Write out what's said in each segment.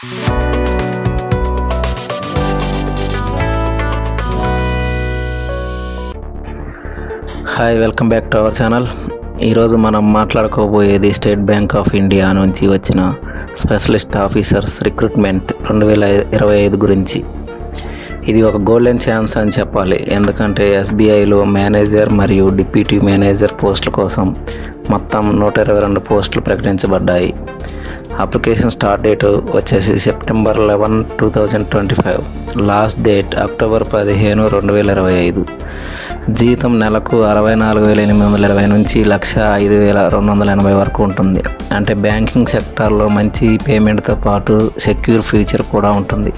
Hi, welcome back to our channel. ఈరోజు మనం మాట్లాడుకోబోయేది state bank of India నుంచి వచ్చిన స్పెషలిస్ట్ ఆఫీసర్స్ రిక్రూట్మెంట్ 2025 గురించి. ఇది ఒక గోల్డెన్ ఛాన్స్ అని చెప్పాలి. ఎందుకంటే ఎస్బీఐలో మేనేజర్ మరియు డిప్యూటీ మేనేజర్ పోస్టుల కోసం మొత్తం 122 పోస్టులు ప్రకటించబడ్డాయి. అప్లికేషన్ స్టార్ట్ డేట్ వచ్చేసి సెప్టెంబర్ 11, 2025. Last date October 15, 2025. జీతం నెలకు 64,820 నుంచి 105,280 వరకు ఉంటుంది. అంటే బ్యాంకింగ్ సెక్టార్లో మంచి పేమెంట్తో పాటు సెక్యూర్ ఫ్యూచర్ కూడా ఉంటుంది.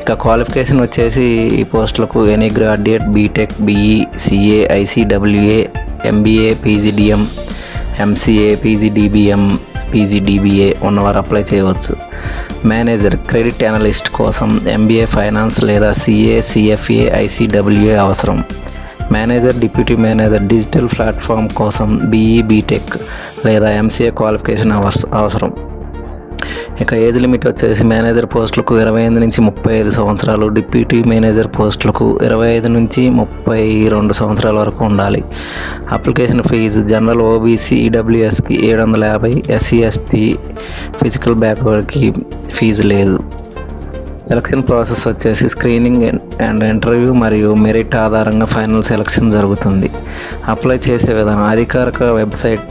ఇక క్వాలిఫికేషన్ వచ్చేసి ఈ పోస్టులకు any graduate BTech, BE, CA, ICWA, MBA, PGDM, MCA, PGDBM, PGDBA ఉన్నవారు అప్లై చేయవచ్చు. మేనేజర్ క్రెడిట్ అనలిస్ట్ కోసం ఎంబీఏ ఫైనాన్స్ లేదా సిఏ, సిఎఫ్ఏ, ఐసీడబ్ల్యూఏ అవసరం. Manager, deputy manager digital platform కోసం బీఈ, బీటెక్ లేదా ఎంసీఏ క్వాలిఫికేషన్ అవసరం. ఇక ఏజ్ లిమిట్ వచ్చేసి మేనేజర్ పోస్టులకు 28 నుంచి 35 సంవత్సరాలు, డిప్యూటీ మేనేజర్ పోస్టులకు 25 నుంచి 32 సంవత్సరాల వరకు ఉండాలి. అప్లికేషన్ ఫీజు జనరల్ ఓబీసీ, ఈడబ్ల్యూఎస్కి 750, ఎస్సీ ఎస్టీ ఫిజికల్ బ్యాక్వర్డ్కి ఫీజు లేదు. సెలక్షన్ ప్రాసెస్ వచ్చేసి స్క్రీనింగ్ అండ్ ఇంటర్వ్యూ మరియు మెరిట్ ఆధారంగా ఫైనల్ సెలక్షన్ జరుగుతుంది. అప్లై చేసే విధానం అధికారిక వెబ్సైట్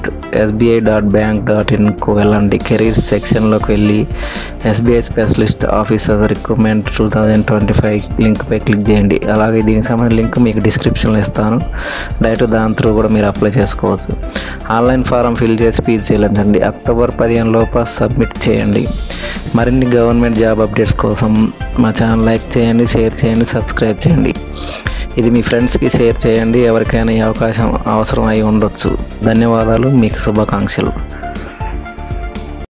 sbi.bank.inకు వెళ్ళండి. కెరీర్స్ సెక్షన్లోకి వెళ్ళి ఎస్బీఐ స్పెషలిస్ట్ ఆఫీసర్ రిక్రూట్మెంట్ 2025 లింక్పై క్లిక్ చేయండి. అలాగే దీనికి సంబంధించిన లింక్ మీకు డిస్క్రిప్షన్లో ఇస్తాను. డైరెక్ట్ దాని త్రూ కూడా మీరు అప్లై చేసుకోవచ్చు. ఆన్లైన్ ఫారం ఫిల్ చేసి ఫీజు చెల్లించండి. అక్టోబర్ 15 లోపు సబ్మిట్ చేయండి. మరిన్ని గవర్నమెంట్ జాబ్ అప్డేట్స్ కోసం మా ఛానల్ లైక్ చేయండి, షేర్ చేయండి, సబ్స్క్రైబ్ చేయండి. ఇది మీ ఫ్రెండ్స్కి షేర్ చేయండి. ఎవరికైనా ఈ అవకాశం అవసరం అయి ఉండొచ్చు. ధన్యవాదాలు. మీకు శుభాకాంక్షలు.